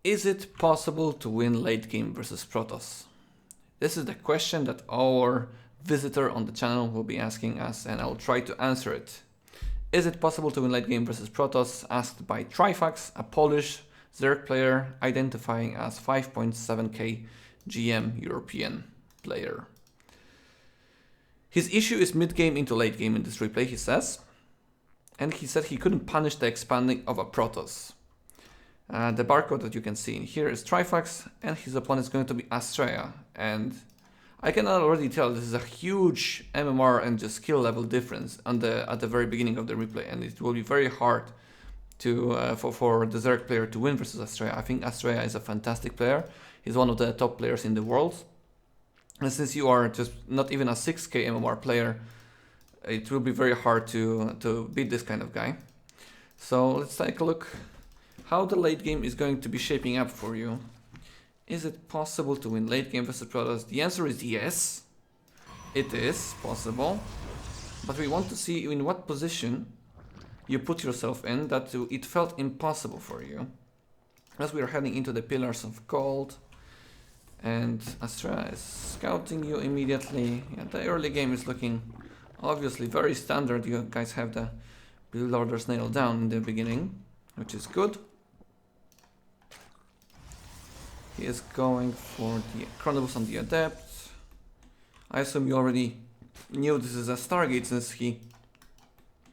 Is it possible to win late game versus Protoss? This is the question that our visitor on the channel will be asking us, and I'll try to answer it. Is it possible to win late game versus Protoss? Asked by Trifax, a Polish Zerg player identifying as 5.7k GM European player. His issue is mid-game into late game in this replay, he says. And he said he couldn't punish the expanding of a Protoss. The barcode that you can see in here is Trifax, and his opponent is going to be Astrea. And I can already tell this is a huge MMR and just skill level difference at the very beginning of the replay, and it will be very hard to for the Zerg player to win versus Astrea. I think Astrea is a fantastic player. He's one of the top players in the world. And since you are just not even a 6k MMR player, it will be very hard to beat this kind of guy. So let's take a look how the late game is going to be shaping up for you. Is it possible to win late game versus Protoss? The answer is yes, it is possible. But we want to see in what position you put yourself in that it felt impossible for you. As we are heading into the Pillars of Gold, and Astrea is scouting you immediately. Yeah, the early game is looking obviously very standard. You guys have the build orders nailed down in the beginning, which is good. He is going for the Chronobus on the Adept. I assume you already knew this is a Stargate since he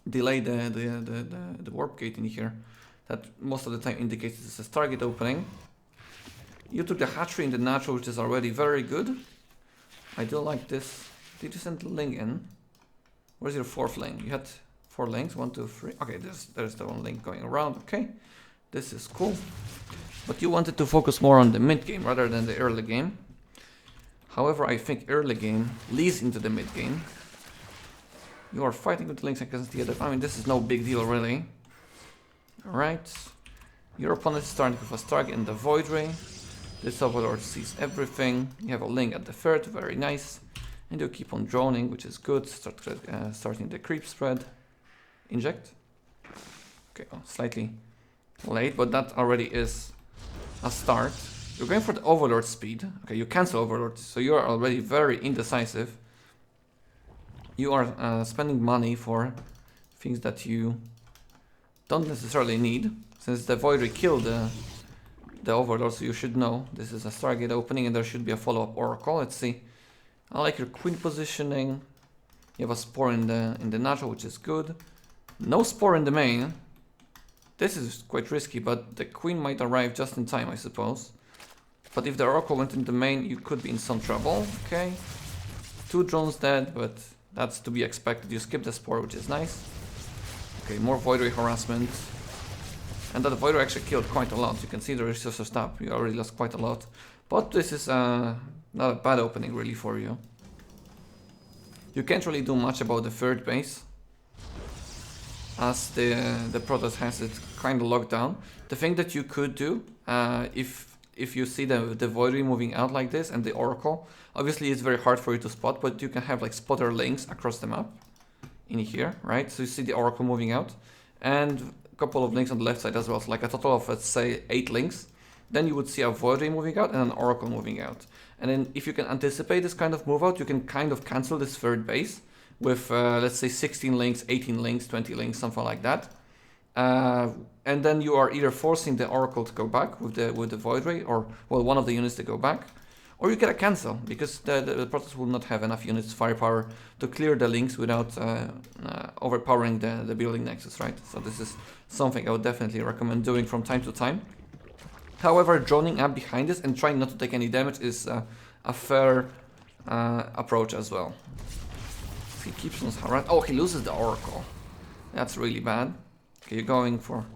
delayed the warp gate in here. That most of the time indicates this is a Stargate opening. You took the hatchery in the natural, which is already very good. I do like this. Did you send the link in? Where's your fourth link? You had 4 links, 1, 2, 3. Okay, there's the one link going around. Okay, this is cool. But you wanted to focus more on the mid game rather than the early game. However, I think early game leads into the mid game. You are fighting with the links against the other. I mean, this is no big deal really. Alright. Your opponent is starting with a Stargate in the Void Ray. This Overlord sees everything. You have a link at the third, very nice. And you keep on droning, which is good. Starting the creep spread. Inject. Okay, oh, slightly late, but that already is a start. You're going for the Overlord speed. Okay, you cancel Overlord, so you are already very indecisive. You are spending money for things that you don't necessarily need, since the Void Ray killed the Overlord, so you should know this is a Stargate opening and there should be a follow-up Oracle. Let's see. I like your Queen positioning. You have a Spore in the natural, which is good. No Spore in the main. This is quite risky, but the Queen might arrive just in time, I suppose. But if the Oracle went in the main, you could be in some trouble. Okay. 2 drones dead, but that's to be expected. You skip the Spore, which is nice. Okay, more Void Ray harassment. And that Void Ray actually killed quite a lot. You can see the resource stop. You already lost quite a lot. But this is not a bad opening really for you. You can't really do much about the third base, as the Protoss has it kind of locked down. The thing that you could do, if you see the Void Ray moving out like this and the Oracle, obviously it's very hard for you to spot, but you can have like spotter links across the map in here, right? So you see the Oracle moving out, and a couple of links on the left side as well, so like a total of, let's say, 8 links. Then you would see a Void Ray moving out and an Oracle moving out. And then if you can anticipate this kind of move out, you can kind of cancel this third base with, let's say, 16 links, 18 links, 20 links, something like that. And then you are either forcing the Oracle to go back with the Void Ray, or, well, one of the units to go back, or you get a cancel, because the Protoss will not have enough units firepower to clear the links without overpowering the building nexus, right? So this is something I would definitely recommend doing from time to time. However, droning up behind this and trying not to take any damage is a fair approach as well. He keeps on harassing. Oh, he loses the Oracle. That's really bad. Okay, you're going for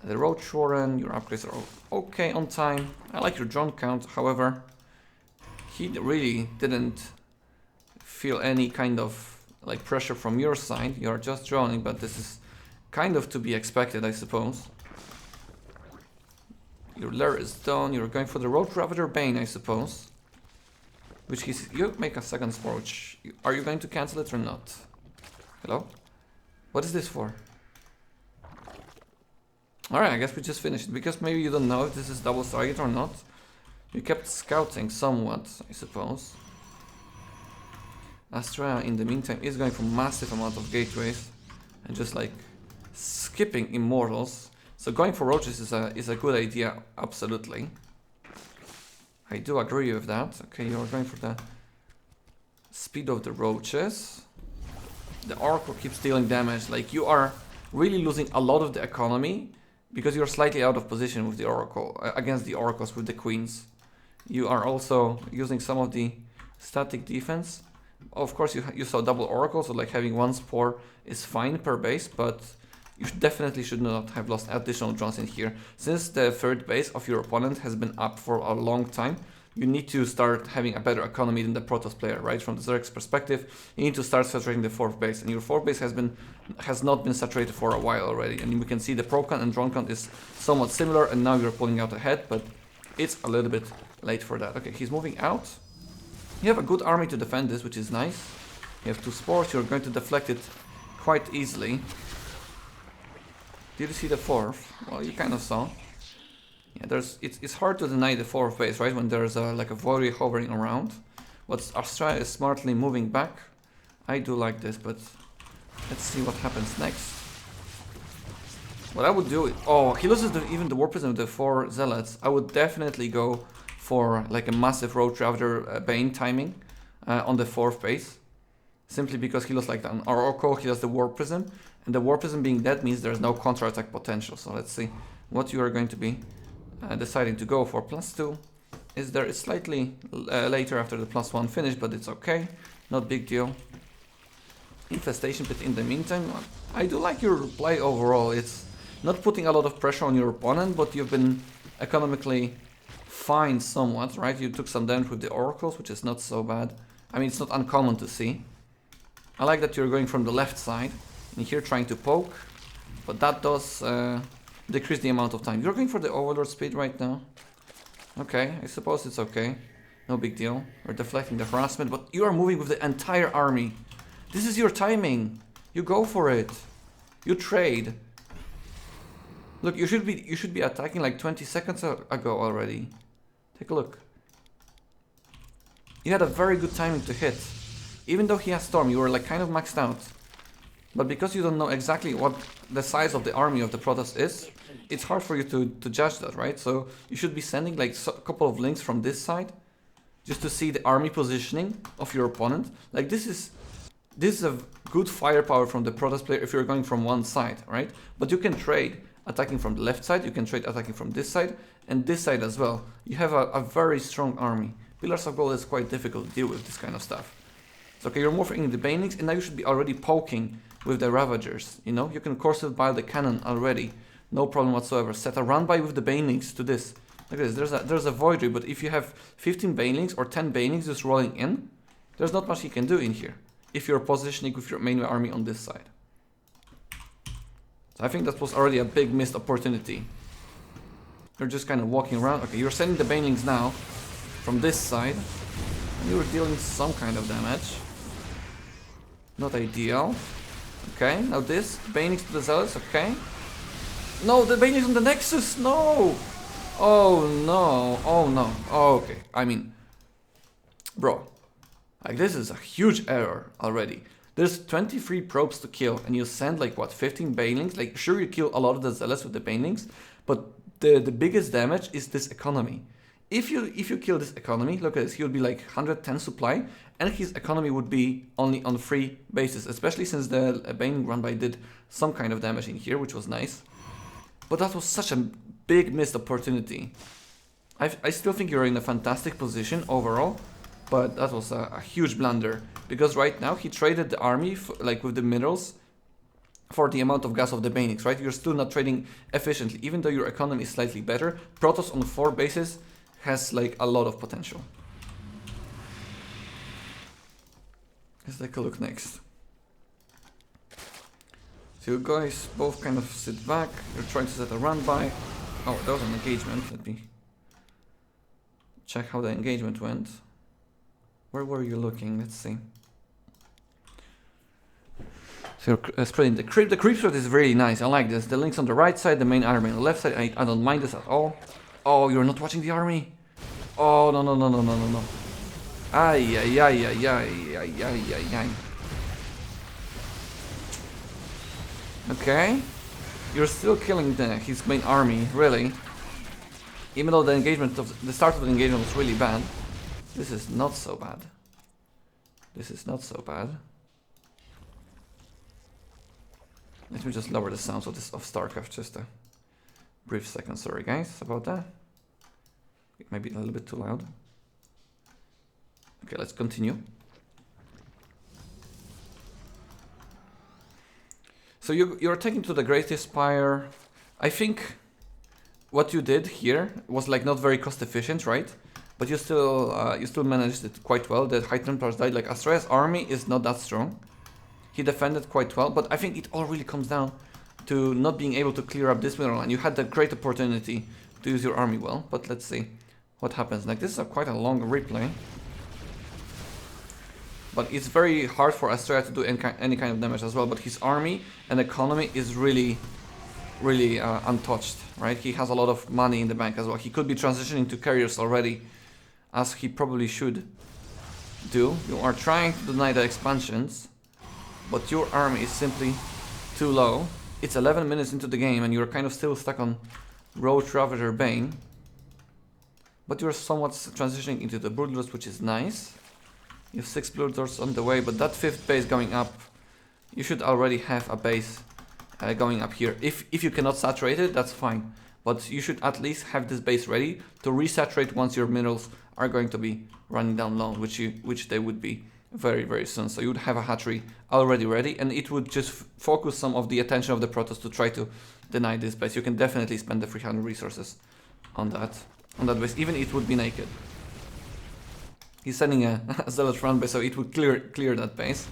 the Roach Warren. Your upgrades are okay on time. I like your drone count. However, he really didn't feel any kind of like pressure from your side. You're just droning, but this is kind of to be expected, I suppose. Your lair is done. You're going for the Road Ravager Bane, I suppose. Which is, you make a second Spore, which, are you going to cancel it or not? Hello? What is this for? Alright, I guess we just finished. Because maybe you don't know if this is double target or not. You kept scouting somewhat, I suppose. Astrea, in the meantime, is going for massive amount of gateways. And just like skipping Immortals. So going for roaches is a good idea, absolutely. I do agree with that. Okay, you're going for the speed of the roaches. The Oracle keeps dealing damage. Like, you are really losing a lot of the economy because you're slightly out of position with the Oracle, against the Oracles with the Queens. You are also using some of the static defense. Of course, you saw double Oracle, so like having one Spore is fine per base, but you definitely should not have lost additional drones in here. Since the third base of your opponent has been up for a long time, you need to start having a better economy than the Protoss player, right? From the Zerg's perspective, you need to start saturating the fourth base, and your fourth base has not been saturated for a while already. And we can see the pro count and drone count is somewhat similar, and now you're pulling out ahead, but it's a little bit late for that. Okay, he's moving out. You have a good army to defend this, which is nice. You have two Spores, you're going to deflect it quite easily. Did you see the fourth? Well, you kind of saw. Yeah, it's hard to deny the fourth base, right? When there's like a void hovering around. But Astrea is smartly moving back. I do like this, but let's see what happens next. What I would do, oh, he loses even the War Prism with the 4 Zealots. I would definitely go for like a massive Roach Ravager Bane timing on the fourth base. Simply because he lost like an Oracle, he lost the War Prism. And the War Prism being dead means there's no counter-attack potential. So let's see what you are going to be deciding to go for. +2 is there. It's slightly later after the +1 finish, but it's okay. Not big deal. Infestation Pit in the meantime. I do like your play overall. It's not putting a lot of pressure on your opponent, but you've been economically fine somewhat, right? You took some damage with the Oracles, which is not so bad. I mean, it's not uncommon to see. I like that you're going from the left side and here trying to poke, but that does decrease the amount of time. You're going for the Overlord speed right now. Okay, I suppose it's okay. No big deal. We're deflecting the harassment, but you are moving with the entire army. This is your timing. You go for it. You trade. Look, you should be attacking like 20 seconds ago already. Take a look. You had a very good timing to hit. Even though he has Storm, you were like kind of maxed out. But because you don't know exactly what the size of the army of the Protoss is, it's hard for you to judge that, right? So you should be sending like a couple of links from this side just to see the army positioning of your opponent. Like this is a good firepower from the Protoss player if you're going from one side, right? But you can trade attacking from the left side, you can trade attacking from this side, and this side as well. You have a very strong army. Pillars of Gold is quite difficult to deal with this kind of stuff. So okay, you're moving the Banelings, and now you should be already poking with the Ravagers, you know? You can Corset by the cannon already, no problem whatsoever. Set a run by with the Banelings to this. Look at this, there's a Voidry, but if you have 15 Banelings or 10 Banelings just rolling in, there's not much you can do in here if you're positioning with your main army on this side. So I think that was already a big missed opportunity. You're just kind of walking around. Okay, you're sending the Banelings now from this side, and you're dealing some kind of damage. Not ideal. Okay, now this, Banelings to the Zealots, okay. No, the Banelings on the Nexus, no! Oh no, oh no, oh, okay. I mean, bro, like this is a huge error already. There's 23 probes to kill, and you send like what, 15 Banelings? Like sure you kill a lot of the Zealots with the Banelings, but the biggest damage is this economy. If you kill this economy, look at this, he would be like 110 supply, and his economy would be only on 3 bases, especially since the Bane run by did some kind of damage in here, which was nice. But that was such a big missed opportunity. I still think you're in a fantastic position overall, but that was a huge blunder. Because right now he traded the army like with the minerals for the amount of gas of the Banelings, right? You're still not trading efficiently, even though your economy is slightly better. Protoss on 4 bases has like a lot of potential. Let's take a look next. So you guys both kind of sit back. You're trying to set a run by. Oh, that was an engagement. Let me check how the engagement went. Where were you looking? Let's see. So you're spreading the creep. The creep spread is really nice. I like this. The links on the right side, the main army on the left side. I don't mind this at all. Oh, you're not watching the army? Oh, no, no, no, no, no, no, no. Ay, ay, ay, ay, ay, ay, ay, ay, ay. Okay. You're still killing his main army, really. Even though the engagement of the start of the engagement was really bad. This is not so bad. This is not so bad. Let me just lower the sounds of Starcraft just a brief second. Sorry guys about that. It might be a little bit too loud. Okay, let's continue. So you're taking to the Greatest Spire. I think what you did here was like not very cost efficient, right? But you still managed it quite well. The High Templars died. Like Astrea's army is not that strong. He defended quite well, but I think it all really comes down to not being able to clear up this middle line. You had the great opportunity to use your army well, but let's see what happens. Like this is quite a long replay. But it's very hard for Astrea to do any kind of damage as well. But his army and economy is really untouched, right? He has a lot of money in the bank as well. He could be transitioning to carriers already, as he probably should do. You are trying to deny the expansions, but your army is simply too low. It's 11 minutes into the game and you're kind of still stuck on Roach Ravager Bane. But you're somewhat transitioning into the Broodlords, which is nice. You have 6 Broodlords on the way, but that 5th base going up, you should already have a base going up here. If you cannot saturate it, that's fine. But you should at least have this base ready to resaturate once your minerals are going to be running down low, which they would be very soon. So you would have a hatchery already ready, and it would just focus some of the attention of the Protoss to try to deny this base. You can definitely spend the 300 resources on that base, even it would be naked. He's sending a Zealot run base, so it would clear that base.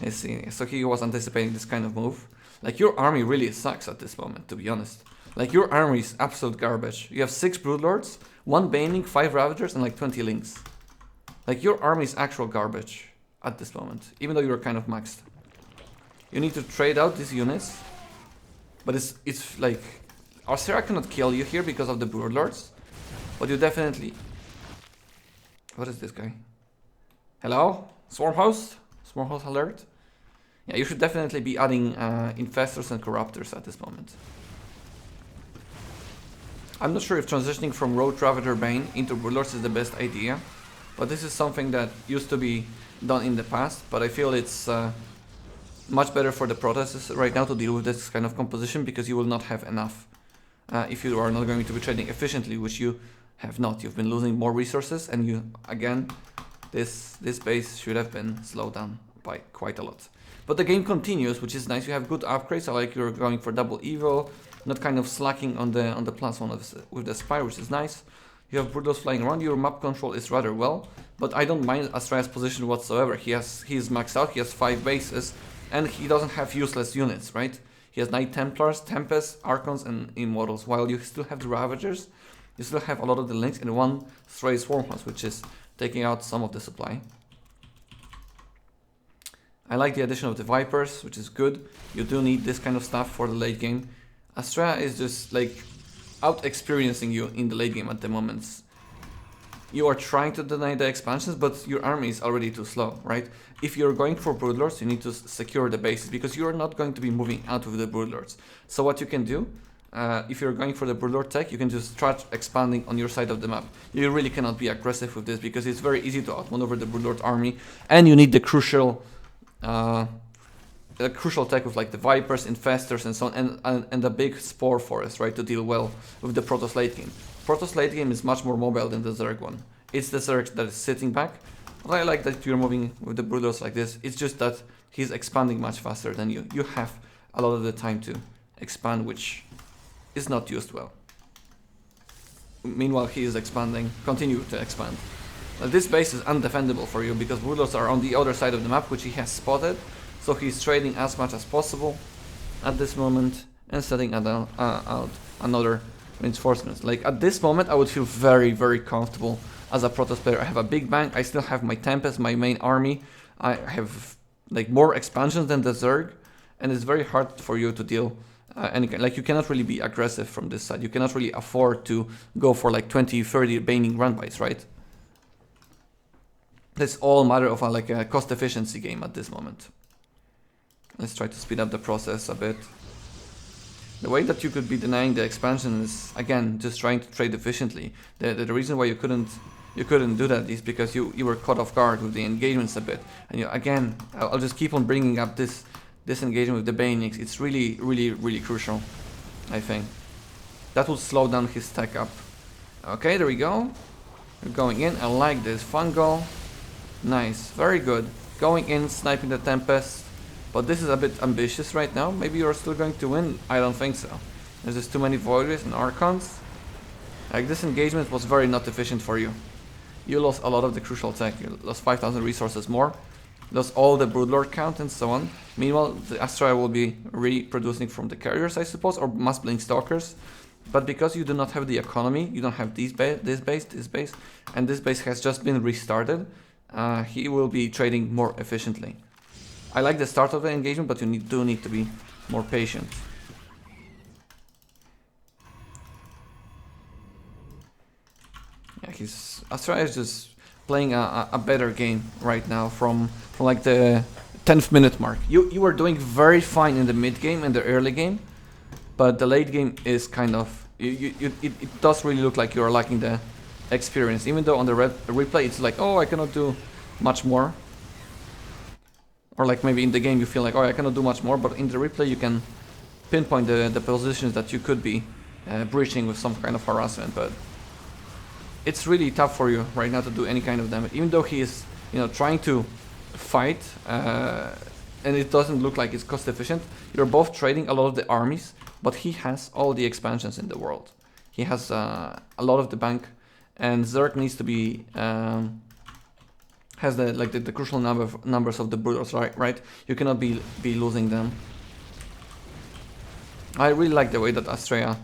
You see, so he was anticipating this kind of move. Like your army really sucks at this moment, to be honest. Like your army is absolute garbage. You have 6 Broodlords, 1 Baning, 5 Ravagers, and like 20 Links. Like your army is actual garbage at this moment, even though you're kind of maxed. You need to trade out these units, but it's like Astrea cannot kill you here because of the Broodlords, but you definitely. What is this guy? Hello, Swarmhost? Swarmhost alert? Yeah, you should definitely be adding Infestors and Corruptors at this moment. I'm not sure if transitioning from Roach Ravager Bane into Broodlords is the best idea, but this is something that used to be done in the past, but I feel it's much better for the Protoss right now to deal with this kind of composition, because you will not have enough if you are not going to be trading efficiently, which you have not. You've been losing more resources, and you, again, this base should have been slowed down by quite a lot. But the game continues, which is nice. You have good upgrades. I like you're going for double evil, not kind of slacking on the +1 with the Spire, which is nice. You have Broodlords flying around. Your map control is rather well, but I don't mind Astrea's position whatsoever. He's maxed out. He has 5 bases, and he doesn't have useless units, right? He has Knight Templars, Tempests, Archons, and Immortals. While you still have the Ravagers, you still have a lot of the Links and 1 Stray Swarmhouse, which is taking out some of the supply. I like the addition of the Vipers, which is good. You do need this kind of stuff for the late game. Astrea is just like out-experiencing you in the late game at the moment. You are trying to deny the expansions, but your army is already too slow, right? If you're going for Broodlords, you need to secure the bases, because you're not going to be moving out with the Broodlords. So what you can do, if you're going for the Broodlord tech, you can just start expanding on your side of the map. You really cannot be aggressive with this, because it's very easy to outmaneuver the Broodlord army, and you need the crucial tech with like the Vipers, Infestors, and so on, and the big Spore Forest, right, to deal well with the Protoss late game. Protoss late game is much more mobile than the Zerg one. It's the Zerg that is sitting back. But I like that you're moving with the Broodlords like this. It's just that he's expanding much faster than you. You have a lot of the time to expand, which is not used well. Meanwhile, he is expanding, continue to expand. This base is undefendable for you, because Broodlords are on the other side of the map, which he has spotted. So he's trading as much as possible at this moment and setting out another reinforcement. Like at this moment, I would feel very comfortable as a Protoss player. I have a big bank. I still have my Tempest, my main army. I have like more expansions than the Zerg, and it's very hard for you to deal like you cannot really be aggressive from this side. You cannot really afford to go for like 20-30 baning run bytes, right? It's all matter of like a cost efficiency game at this moment. Let's try to speed up the process a bit. The way that you could be denying the expansion is, again, just trying to trade efficiently. The reason why you couldn't do that is because you were caught off guard with the engagements a bit. And again, I'll just keep on bringing up this engagement with the Banix. It's really, really, really crucial, I think. That will slow down his tech up. Okay, there we go. We're going in. I like this. Fungal. Nice. Very good. Going in, sniping the Tempest. But this is a bit ambitious right now. Maybe you're still going to win. I don't think so. There's just too many Voiders and Archons. Like, this engagement was very not efficient for you. You lost a lot of the crucial tech. You lost 5,000 resources more. Lost all the Broodlord count and so on. Meanwhile, the Astrea will be reproducing from the carriers, I suppose, or Mass Blink Stalkers. But because you do not have the economy, you don't have this base, and this base has just been restarted, he will be trading more efficiently. I like the start of the engagement, but you do need to be more patient. Yeah, Astrea is just playing a better game right now from like the 10th minute mark. You were doing very fine in the mid game and the early game, but the late game is kind of it does really look like you are lacking the experience. Even though on the replay it's like, oh, I cannot do much more. Or like maybe in the game you feel like, oh, I cannot do much more, but in the replay you can pinpoint the positions that you could be breaching with some kind of harassment. But it's really tough for you right now to do any kind of damage, even though he is, trying to fight, and it doesn't look like it's cost efficient. You're both trading a lot of the armies, but he has all the expansions in the world. He has a lot of the bank, and Zerg needs to be has the crucial numbers of the Brooders, right? You cannot be losing them. I really like the way that Astrea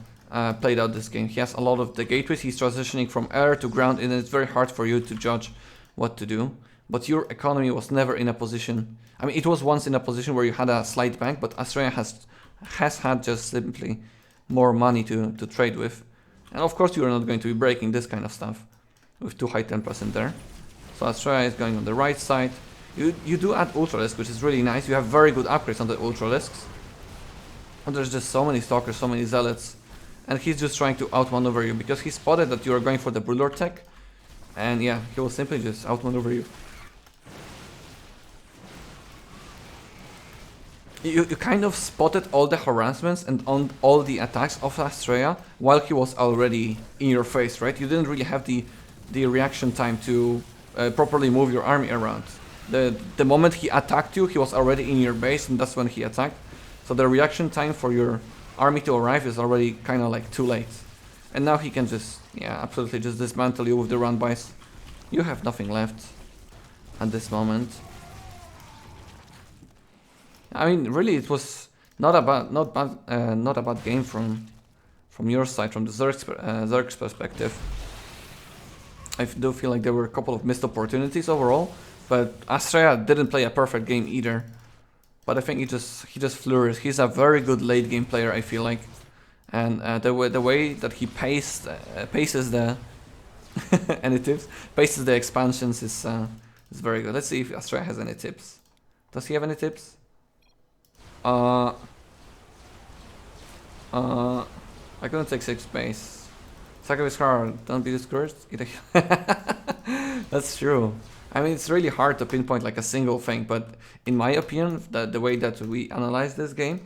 played out this game. He has a lot of the gateways. He's transitioning from air to ground, and it's very hard for you to judge what to do. But your economy was never in a position. I mean, it was once in a position where you had a slight bank, but Astrea has had just simply more money to trade with. And of course, you are not going to be breaking this kind of stuff with too high 10% there. So Astrea is going on the right side. You do add Ultralisks, which is really nice. You have very good upgrades on the Ultralisks. And there's just so many Stalkers, so many Zealots. And he's just trying to outmaneuver you because he spotted that you are going for the Broodlord tech. And yeah, he will simply just outmaneuver you. You kind of spotted all the harassments and on all the attacks of Astrea while he was already in your face, right? You didn't really have the reaction time to properly move your army around. The moment he attacked you, he was already in your base, and that's when he attacked. So the reaction time for your army to arrive is already kind of like too late. And now he can just, yeah, absolutely just dismantle you with the run bys. You have nothing left at this moment. I mean, really, it was not a bad game from your side, from the Zerg's perspective. I do feel like there were a couple of missed opportunities overall, but Astrea didn't play a perfect game either. But I think he just flourished. He's a very good late game player, I feel like, and the way that he paces the any tips, paces the expansions is very good. Let's see if Astrea has any tips. Does he have any tips? I couldn't take 6 base. Sacrifice card, don't be discouraged. That's true. I mean, it's really hard to pinpoint like a single thing, but in my opinion, the way that we analyze this game,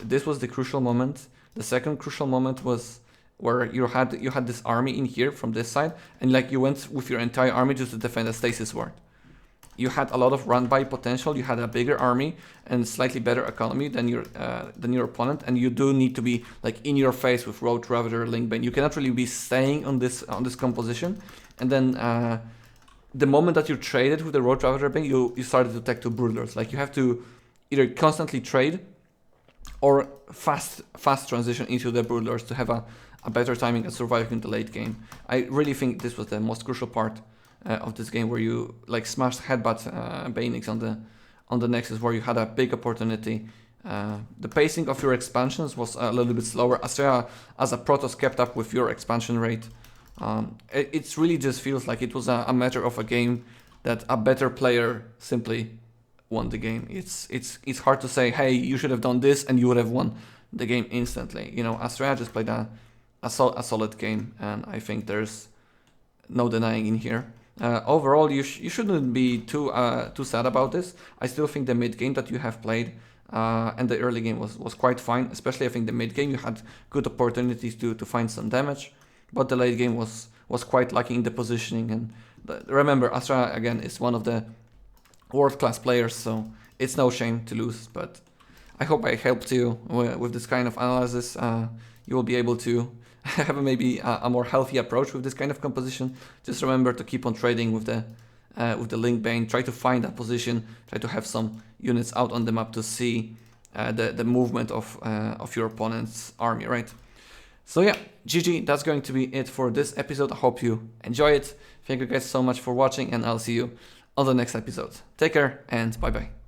this was the crucial moment. The second crucial moment was where you had this army in here from this side, and like you went with your entire army just to defend a stasis ward. You had a lot of run-by potential. You had a bigger army and slightly better economy than your opponent, and you do need to be like in your face with Road Ravager, Linkbane. You cannot really be staying on this composition. And then the moment that you traded with the Road Ravager Bane, you started to tech to Broodlords. Like you have to either constantly trade or fast transition into the Broodlords to have a better timing and surviving in the late game. I really think this was the most crucial part of this game, where you like smashed headbutt Banix on the Nexus, where you had a big opportunity The pacing of your expansions was a little bit slower. Astrea as a Protoss kept up with your expansion rate. It really just feels like it was a matter of a game that a better player simply won the game. It's hard to say, hey, you should have done this and you would have won the game instantly. You know, Astrea just played a solid game, and I think there's no denying in here. Overall, you shouldn't be too sad about this. I still think the mid game that you have played and the early game was quite fine. Especially, I think the mid game you had good opportunities to find some damage, but the late game was quite lacking in the positioning. And remember, Astrea again is one of the world-class players, so it's no shame to lose. But I hope I helped you with this kind of analysis. You will be able to have maybe a more healthy approach with this kind of composition. Just remember to keep on trading with the link bane. Try to find a position. Try to have some units out on the map to see the movement of your opponent's army, right? So yeah, GG, that's going to be it for this episode. I hope you enjoy it. Thank you guys so much for watching, and I'll see you on the next episode. Take care and bye bye.